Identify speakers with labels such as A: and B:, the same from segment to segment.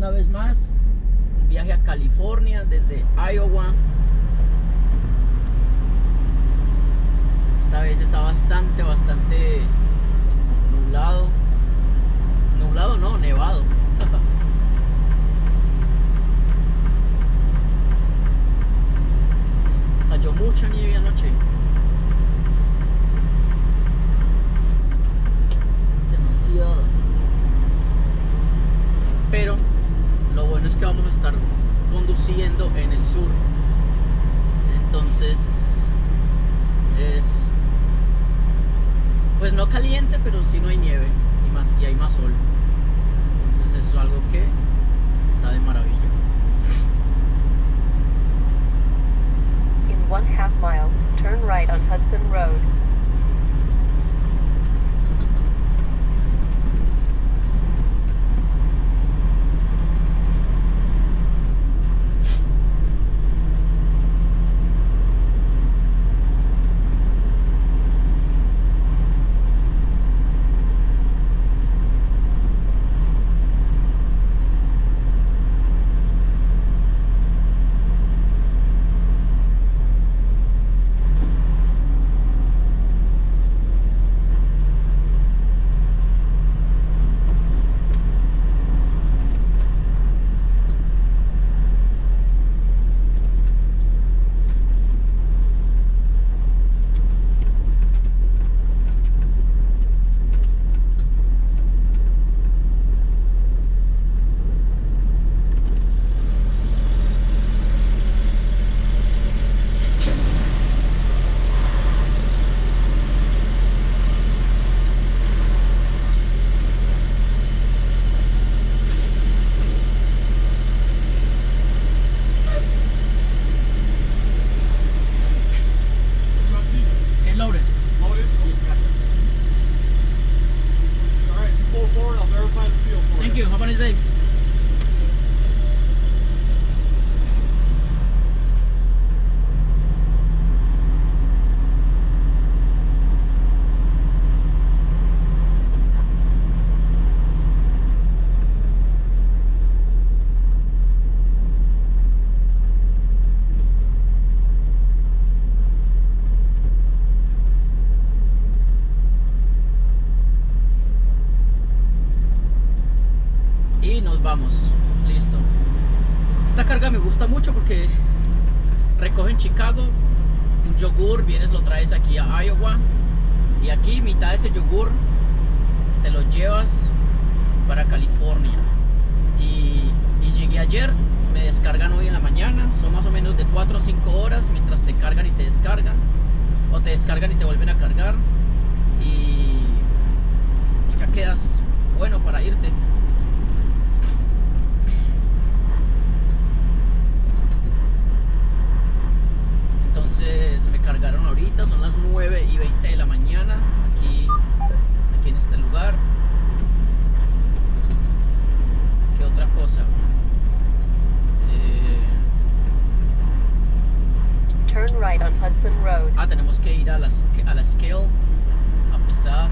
A: una vez más, un viaje a California desde Iowa. Esta vez está bastante nublado. Nublado no, nevado. Cayó mucha nieve anoche. Demasiado. Pero lo bueno es que vamos a estar conduciendo en el sur. Entonces es, pues no caliente, pero sí no hay nieve y hay más sol. Entonces eso es algo que está de maravilla.
B: In 1/2 mile, turn right on Hudson Road.
A: Thank you. Have a nice day. Y nos vamos. Listo. Esta carga me gusta mucho porque recoge en Chicago un yogur, vienes, lo traes aquí a Iowa y aquí mitad de ese yogur te lo llevas para California. Y llegué ayer, me descargan hoy en la mañana, son más o menos de 4 a 5 horas mientras te cargan y te descargan, o te descargan y te vuelven a cargar, y ya quedas bueno para irte. Entonces me cargaron ahorita, son las 9:20 de la mañana aquí en este lugar. ¿Qué otra cosa?
B: Turn right on Hudson Road.
A: Tenemos que ir a la scale a pesar.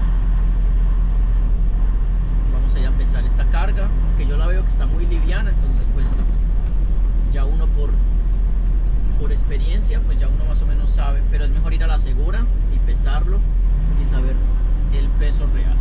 A: Vamos a ir a pesar esta carga, aunque yo la veo que está muy liviana, entonces pues ya uno por experiencia pues ya uno más o menos sabe, pero es mejor ir a la segura y pesarlo y saber el peso real.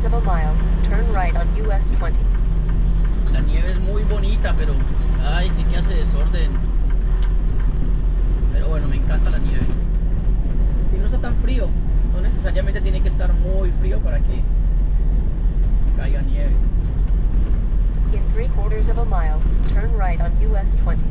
B: Of a mile, turn right on US 20.
A: La nieve es muy bonita, pero ay, sí que hace desorden. Pero bueno, me encanta la nieve. Y no está tan frío. No necesariamente tiene que estar muy frío para que caiga nieve.
B: In 3/4 of a mile, turn right on US 20.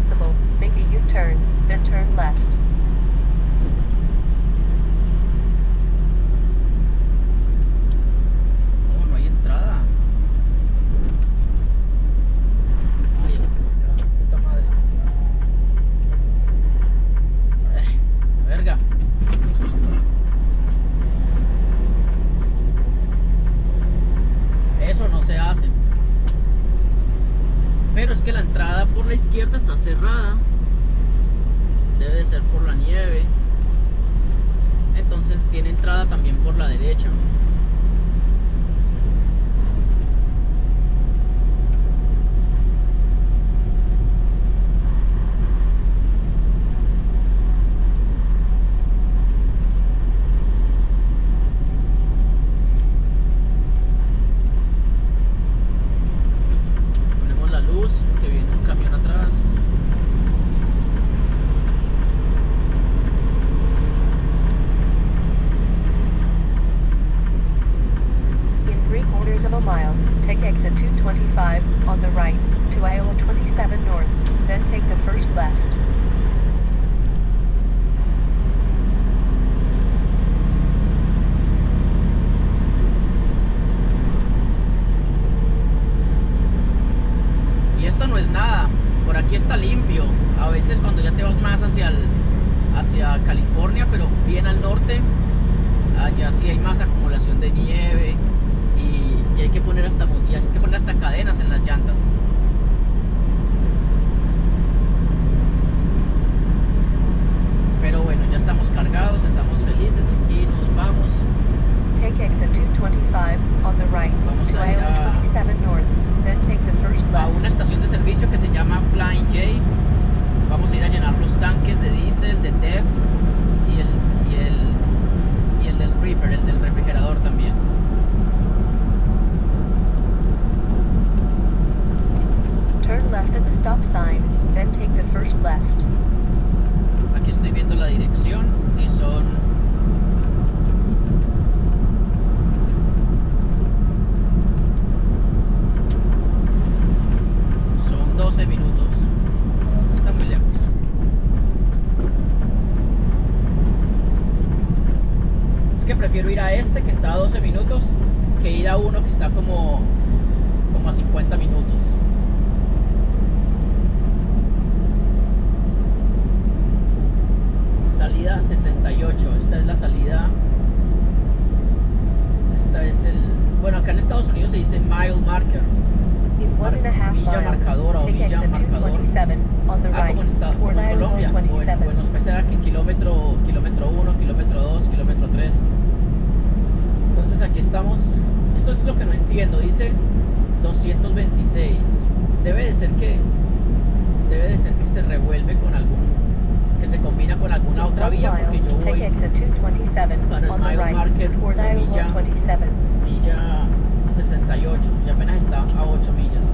B: possible, make a U-turn, then turn left.
A: Oh, no hay entrada. Ay, puta madre. Verga. Eso no se hace. Pero es que la entrada por la izquierda está cerrada. Debe de ser por la nieve. Entonces tiene entrada también por la derecha. Ponemos la luz porque viene un camión atrás.
B: In 3/4 of a mile, take exit 225 on the right to Iowa 27 North, then take the first left.
A: Y esto no es nada, por aquí está limpio. A veces cuando ya te vas más hacia California, pero bien al norte, allá sí hay más acumulación de nieve y hay que poner hasta cadenas en las llantas. Pero bueno, ya estamos cargados, estamos felices y nos vamos.
B: Take exit 225 on the right
A: Vamos
B: to
A: a ir
B: Iowa 27 North, then take the first
A: A una
B: left.
A: estación de servicio que se llama Flying J. Vamos a ir a llenar los tanques de diésel, de DEF y el del reefer, el del refrigerador también.
B: Turn left at the stop sign, then take the first left.
A: Aquí estoy viendo la dirección y son son 12 minutos. Está muy lejos. Es que prefiero ir a este que está a 12 minutos que ir a uno que está como a 50 minutos. Salida 68, esta es la salida. Esta es el. Bueno, acá en Estados Unidos se dice mile marker.
B: In 1.5
A: Milla
B: miles,
A: marcadora o
B: take
A: milla
B: exit
A: marcador.
B: 227 on the
A: Como
B: right
A: en, como
B: toward
A: en
B: Iowa
A: Colombia.
B: 127.
A: Bueno, pensaba que kilómetro 1, kilómetro 2, kilómetro 3. Entonces aquí estamos. Esto es lo que no entiendo. Dice 226. Debe de ser que se revuelve con que se combina con alguna
B: In
A: otra
B: 1
A: vía, porque
B: mile,
A: yo
B: take
A: voy
B: exit 227
A: para el
B: on the
A: mile
B: right
A: marker
B: toward
A: de
B: Iowa
A: milla.
B: 127.
A: Milla 68 y apenas está a 8 millas.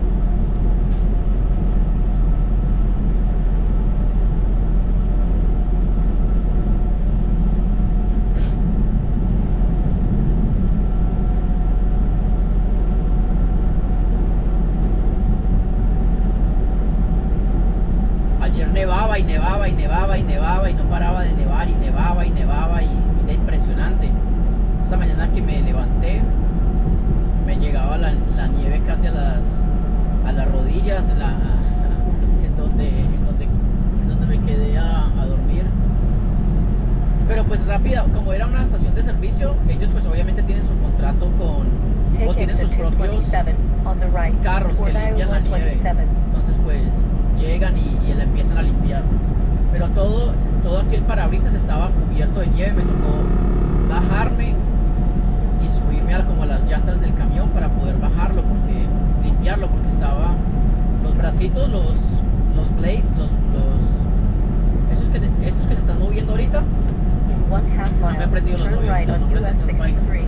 A: Ayer nevaba y nevaba y nevaba y nevaba y no paraba de nevar y nevaba y nevaba y era impresionante. Esta mañana que me levanté me llegaba la nieve casi a las rodillas en donde me quedé a dormir. Pero pues rápida, como era una estación de servicio, ellos pues obviamente tienen su contrato o
B: Take
A: tienen
B: exit
A: sus propios
B: 227 on the right
A: carros que
B: toward
A: limpian
B: Iowa
A: la nieve.
B: 127.
A: Entonces pues llegan y la empiezan a limpiar. Pero todo aquel parabrisas estaba cubierto de nieve. Me tocó bajarme y subirme como a las llantas del camión para poder limpiarlo, porque estaba los bracitos, los blades, estos que se están moviendo ahorita.
B: In 1/2
A: No me he aprendido
B: mile,
A: los
B: turn right on
A: movimientos,
B: US
A: no aprendí esta
B: 63.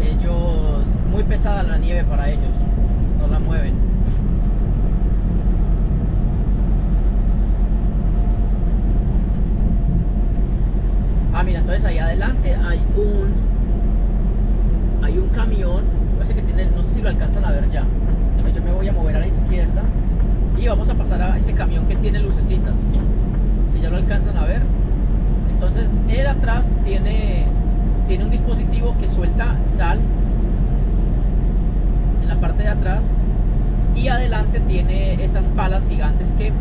A: Ellos, muy pesada la nieve para ellos, no la mueven. Mira, entonces ahí adelante hay un camión, parece que tiene, no sé si lo alcanzan a ver ya. Yo me voy a mover a la izquierda y vamos a pasar a ese camión que tiene lucecitas. Si ya lo alcanzan a ver. Entonces él atrás tiene un dispositivo que suelta sal en la parte de atrás, y adelante tiene esas palas gigantes que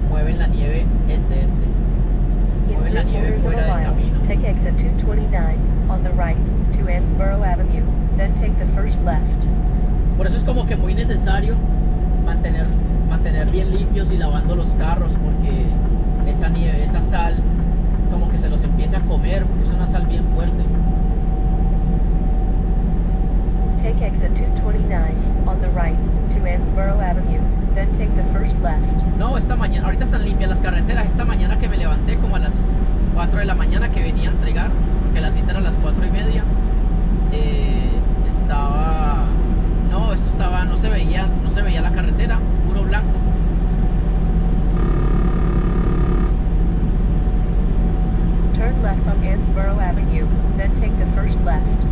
A: mueven la nieve
B: In
A: mueven la nieve
B: 3/4 of
A: fuera
B: a
A: del camino.
B: mile, take exit 229 on the right to Ansborough Avenue, then take the first left.
A: Por eso es como que muy necesario mantener bien limpios y lavando los carros, porque esa nieve, esa sal, como que se los empieza a comer, porque es una sal bien fuerte.
B: Take exit 229 on the right to Ansborough Avenue, then take the first left.
A: No, esta mañana, ahorita están limpias las carreteras. Esta mañana que me levanté como a las 4 de la mañana que venía a entregar, que la cita era a las 4:30, no se veía la carretera, puro blanco.
B: Turn left on Ansborough Avenue, then take the first left.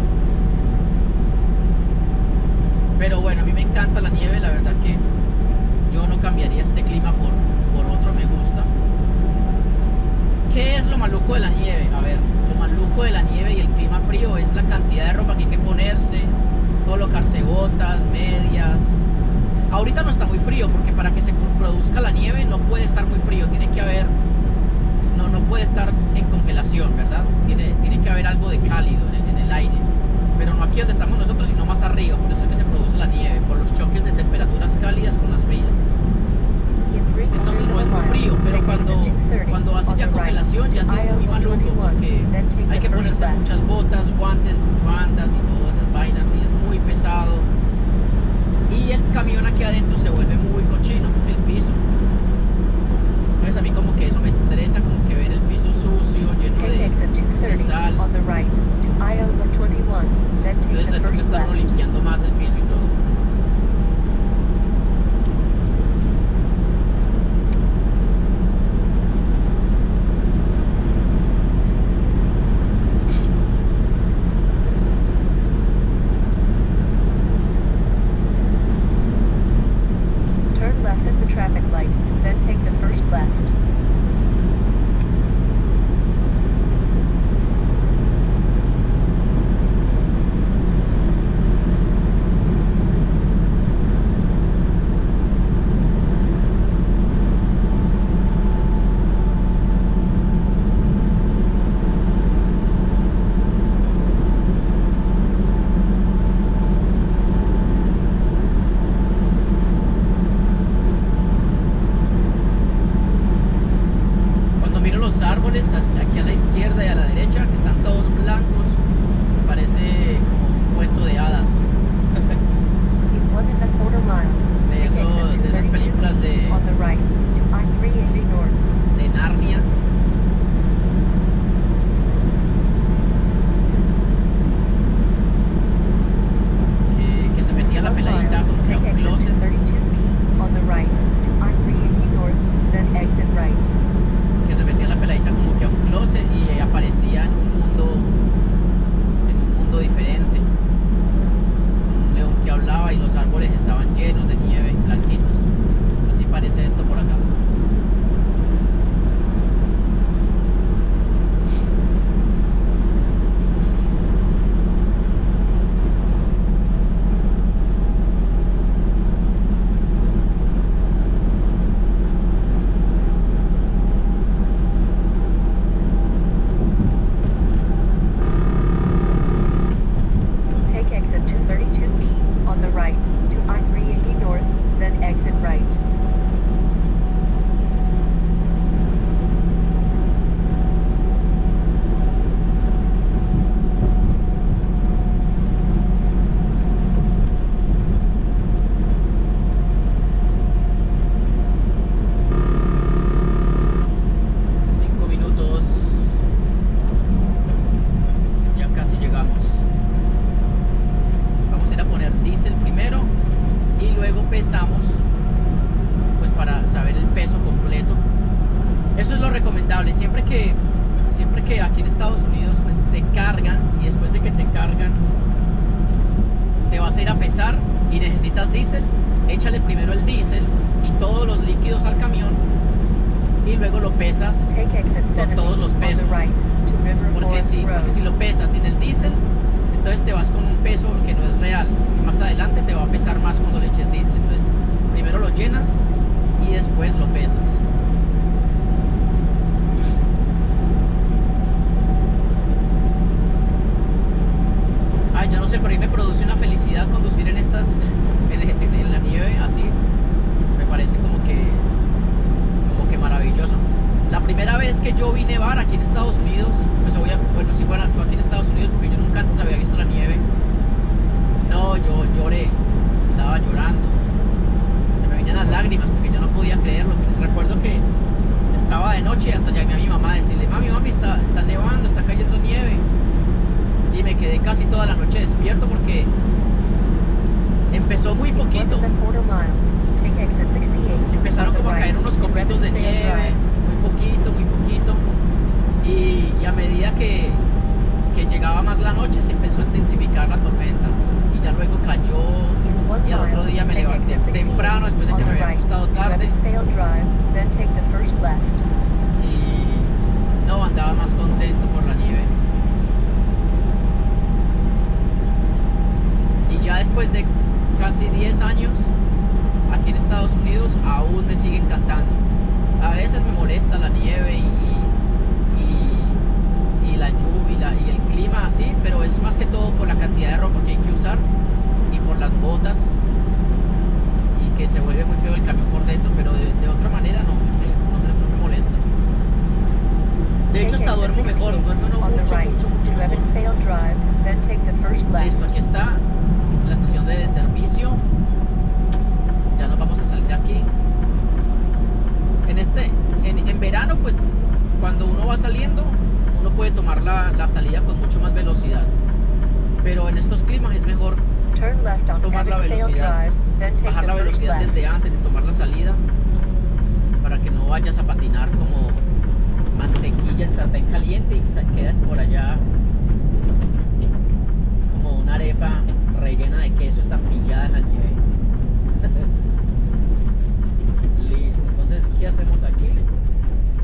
A: Pero bueno, a mí me encanta la nieve, la verdad que yo no cambiaría este clima por otro, me gusta. ¿Qué es lo maluco de la nieve? A ver, lo maluco de la nieve y el clima frío es la cantidad de ropa que hay que ponerse, colocarse botas, medias. Ahorita no está muy frío, porque para que se produzca la nieve no puede estar muy frío, tiene que haber, no puede estar en congelación, ¿verdad? Tiene que haber algo de cálido en el aire. Pero no aquí donde estamos nosotros, sino más arriba. Por eso es que se produce la nieve, por los choques de temperaturas cálidas con las frías. Entonces no es muy frío, pero cuando hace ya congelación ya sí es muy maluco, porque hay que ponerse muchas botas, guantes, bufandas y todas esas vainas, y es muy pesado. Y el camión aquí adentro se vuelve muy cochino, el piso. Entonces a mí como que eso me estresa, como que ver el piso sucio, lleno de sal. Entonces le toca estarlo limpiando más el piso y todo.
B: Turn left at the traffic light, then take the first left.
A: Árboles aquí a la izquierda y a la derecha, que están todos blancos, parece como un cuento de hadas.
B: In 1.25 miles, take exit
A: de esas
B: 232
A: películas de
B: on the right to I-380 North.
A: Narnia. Que se metía la peladita como que a un
B: Take exit
A: closet.
B: 232B on the right to I-380 North, then exit right.
A: Que se metía la peladita como que a un closet y aparecía en un mundo diferente. Un león que hablaba y los árboles estaban llenos de nieve, blanquitos. Así parece esto por acá.
B: Take exit 232B on the right to I-380 North, then exit right.
A: Ya casi llegamos. Vamos a ir a poner diésel primero y luego pesamos, pues para saber el peso completo. Eso es lo recomendable. Siempre que aquí en Estados Unidos pues te cargan, y después de que te cargan te vas a ir a pesar y necesitas diésel, échale primero el diésel y todo los líquidos al camión y luego lo pesas
B: Take exit
A: con
B: 70
A: todos los
B: on the
A: pesos.
B: right to River
A: Porque
B: Forest
A: porque si
B: Road.
A: lo pesas sin el diésel, entonces te vas con un peso que no es real. Y más adelante te va a pesar más cuando le eches diésel. Entonces, primero lo llenas y después lo pesas. Ay, yo no sé, pero ahí me produce una felicidad conducir en estas, en la nieve así. Me parece como que maravilloso. La primera vez que yo vi nevar aquí en Estados Unidos, pues bueno, sí fue aquí en Estados Unidos porque yo nunca antes había visto la nieve. No, yo lloré, estaba llorando. Se me venían las lágrimas porque yo no podía creerlo. Recuerdo que estaba de noche y hasta llamé a mi mamá a decirle, mami, está nevando, está cayendo nieve. Y me quedé casi toda la noche despierto porque empezó muy
B: In
A: poquito.
B: 1.25 miles, take exit 68
A: Empezaron
B: on the
A: como a caer
B: right
A: unos
B: to
A: copitos de
B: Evansdale
A: nieve,
B: Drive.
A: muy poquito. Y a medida que llegaba más la noche se empezó a intensificar la tormenta. Y ya luego cayó.
B: In 1
A: Y al otro día me
B: mile, take
A: levanté
B: exit 68
A: temprano después de
B: on
A: que me
B: the
A: había
B: right
A: acostado
B: to
A: tarde.
B: Evansdale Drive, then take the first left.
A: Y no, andaba más contento por la nieve. Y ya después de casi 10 años aquí en Estados Unidos aún me sigue encantando. A veces me molesta la nieve y la lluvia y el clima así, pero es más que todo por la cantidad de ropa que hay que usar y por las botas y que se vuelve muy feo el camión por dentro, pero de otra manera no me molesta. De hecho hasta duermo mejor, duermo
B: on the right
A: mucho
B: to
A: mejor.
B: Evansdale Drive, then take the first
A: Listo,
B: left.
A: aquí está la estación de servicio. Ya nos vamos a salir de aquí. En verano, pues cuando uno va saliendo, uno puede tomar la salida con mucho más velocidad. Pero en estos climas es mejor
B: Turn left on
A: tomar la
B: Evansdale
A: velocidad,
B: Drive, then take
A: bajar
B: the
A: la
B: first
A: velocidad
B: left.
A: desde antes de tomar la salida, para que no vayas a patinar como mantequilla en sartén caliente y quedas por allá como una arepa rellena de queso estampillada en la nieve. Listo, entonces ¿qué hacemos aquí?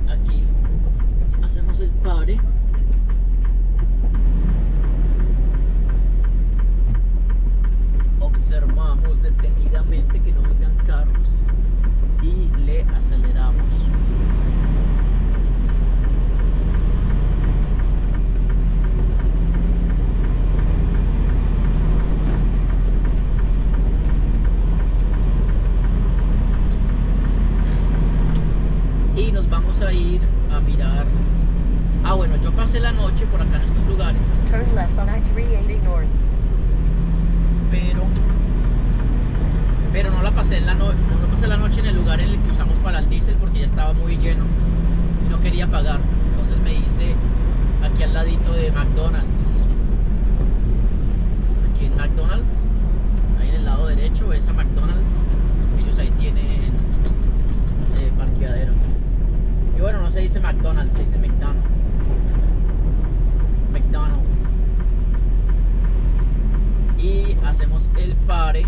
A: Aquí hacemos el pare. Observamos detenidamente que no vengan carros y le aceleramos. Y nos vamos a ir a mirar. Ah, bueno, yo pasé la noche por acá en estos lugares,
B: Turn left on I-380 North.
A: pero no pasé la noche en el lugar en el que usamos para el diésel porque ya estaba muy lleno y no quería pagar. Entonces me hice aquí al ladito de McDonald's. Aquí en McDonald's, ahí en el lado derecho ves a McDonald's. Ellos ahí tienen parqueadero. Y bueno, no se dice McDonald's, se dice McDonald's. McDonald's. Y hacemos el pare.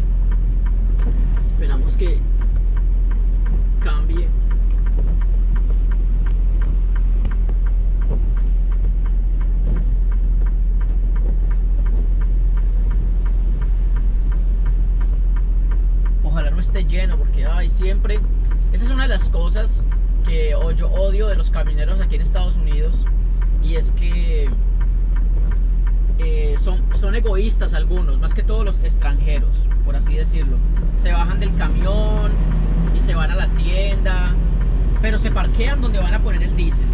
A: Esperamos que cambie. Ojalá no esté lleno porque siempre esa es una de las cosas que yo odio de los camioneros aquí en Estados Unidos, y es que son egoístas algunos, más que todos los extranjeros, por así decirlo. Se bajan del camión y se van a la tienda, pero se parquean donde van a poner el diésel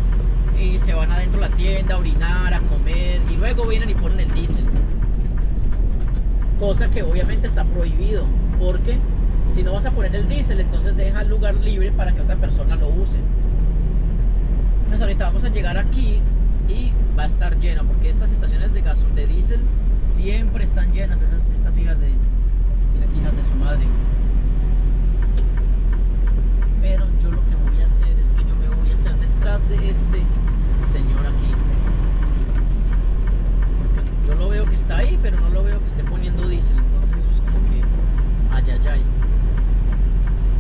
A: y se van adentro de la tienda a orinar, a comer, y luego vienen y ponen el diésel, cosa que obviamente está prohibido, porque si no vas a poner el diésel, entonces deja el lugar libre para que otra persona lo use. Entonces ahorita vamos a llegar aquí y va a estar lleno, porque estas estaciones de diésel siempre están llenas, estas hijas de su madre. Pero yo lo que voy a hacer es que yo me voy a hacer detrás de este señor aquí, porque yo lo veo que está ahí, pero no lo veo que esté poniendo diésel. Entonces eso es como que ay.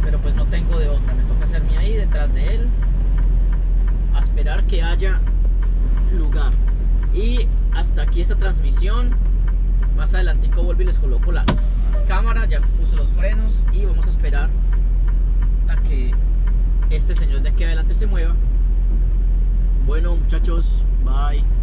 A: Pero pues no tengo tengo de otra, me toca hacerme ahí detrás de él a esperar que haya lugar. Y hasta aquí esta transmisión. Más adelantico vuelvo y les coloco la cámara, ya puse los frenos y vamos a esperar a que este señor de aquí adelante se mueva. Bueno muchachos, bye.